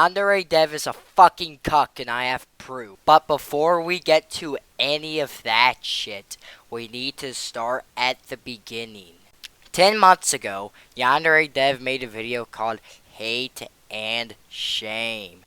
Yandere Dev is a fucking cuck and I have proof. But before we get to any of that shit, we need to start at the beginning. 10 months ago, Yandere Dev made a video called Hate and Shame.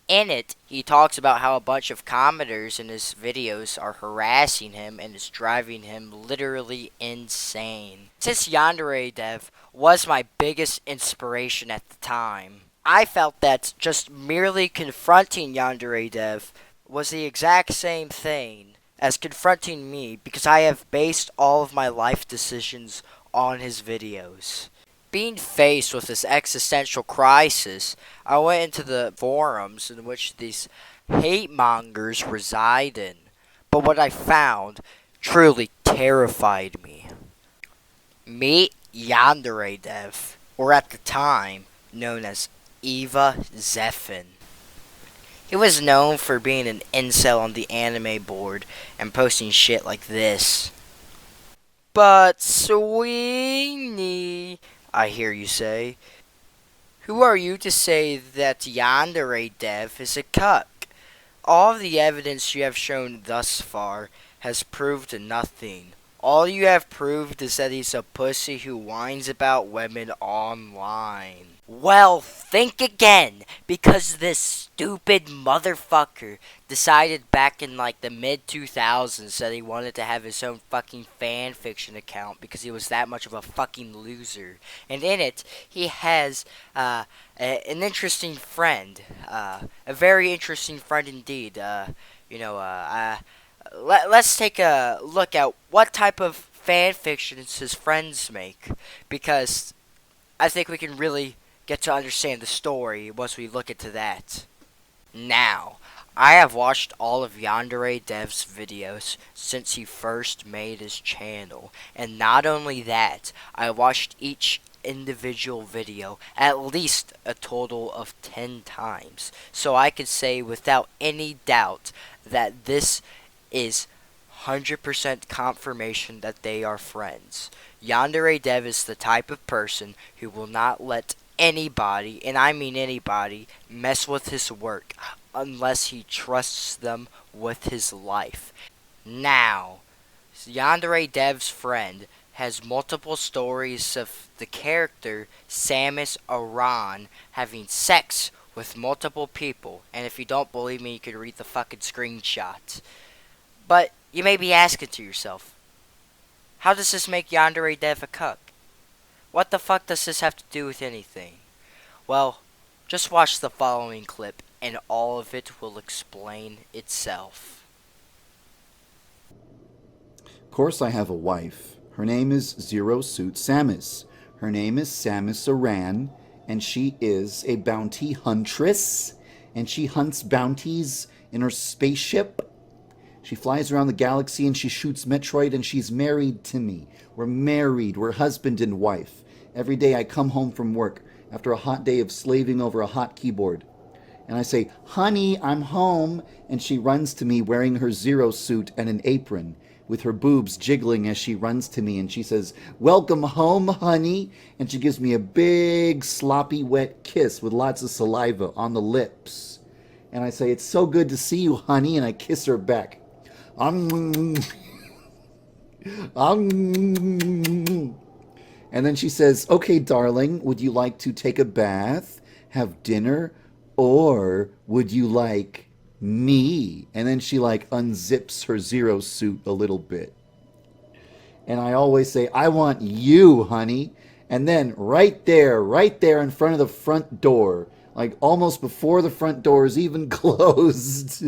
In it, he talks about how a bunch of commenters in his videos are harassing him and is driving him literally insane. Since Yandere Dev was my biggest inspiration at the time, I felt that just merely confronting Yandere Dev was the exact same thing as confronting me because I have based all of my life decisions on his videos. Being faced with this existential crisis, I went into the forums in which these hate mongers reside in. But what I found truly terrified me. Meet Yandere Dev, or at the time known as Eva Zeffin. He was known for being an incel on the anime board and posting shit like this. But Sweeney, I hear you say, who are you to say that Yandere Dev is a cuck? All of the evidence you have shown thus far has proved nothing. All you have proved is that he's a pussy who whines about women online. Well, think again, because this stupid motherfucker decided back in like the mid-2000s that he wanted to have his own fucking fan fiction account because he was that much of a fucking loser. And in it, he has an interesting friend, a very interesting friend indeed. Let's take a look at what type of fan fictions his friends make, because I think we can really get to understand the story once we look into that. Now, I have watched all of Yandere Dev's videos since he first made his channel, and not only that, I watched each individual video at least a total of 10 times, so I can say without any doubt that this is 100% confirmation that they are friends. Yandere Dev is the type of person who will not let anybody, and I mean anybody, mess with his work unless he trusts them with his life. Now, Yandere Dev's friend has multiple stories of the character Samus Aran having sex with multiple people, and if you don't believe me, you can read the fucking screenshot. But you may be asking to yourself, how does this make Yandere Dev a cuck? What the fuck does this have to do with anything? Well, just watch the following clip and all of it will explain itself. Of course I have a wife. Her name is Zero Suit Samus. Her name is Samus Aran, and she is a bounty huntress, and she hunts bounties in her spaceship. She flies around the galaxy and she shoots Metroid, and she's married to me. We're married. We're husband and wife. Every day I come home from work after a hot day of slaving over a hot keyboard. And I say, "Honey, I'm home." And she runs to me wearing her Zero suit and an apron, with her boobs jiggling as she runs to me. And she says, "Welcome home, honey." And she gives me a big, sloppy, wet kiss with lots of saliva on the lips. And I say, "It's so good to see you, honey." And I kiss her back. And then she says, "Okay, darling, would you like to take a bath, have dinner, or would you like me?" And then she like unzips her Zero suit a little bit. And I always say, "I want you, honey." And then right there in front of the front door, like almost before the front door is even closed.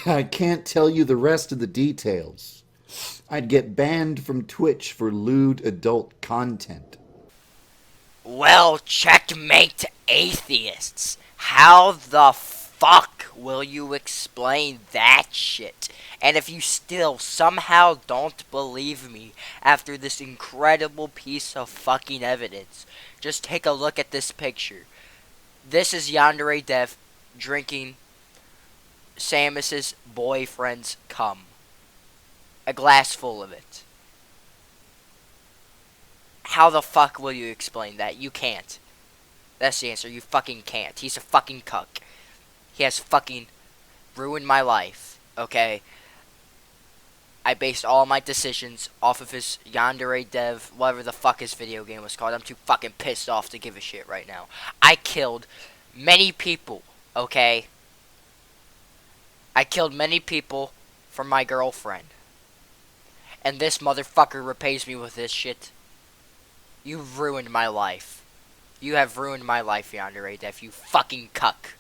I can't tell you the rest of the details. I'd get banned from Twitch for lewd adult content. Well, checkmate atheists. How the fuck will you explain that shit? And if you still somehow don't believe me after this incredible piece of fucking evidence, just take a look at this picture. This is Yandere Dev drinking Samus's boyfriend's cum. A glass full of it. How the fuck will you explain that? You can't. That's the answer. You fucking can't. He's a fucking cuck. He has fucking ruined my life. Okay? I based all my decisions off of his Yandere Dev, whatever the fuck his video game was called. I'm too fucking pissed off to give a shit right now. I killed many people. Okay? I killed many people for my girlfriend. And this motherfucker repays me with this shit. You've ruined my life. You have ruined my life, Yandere Dev, you fucking cuck.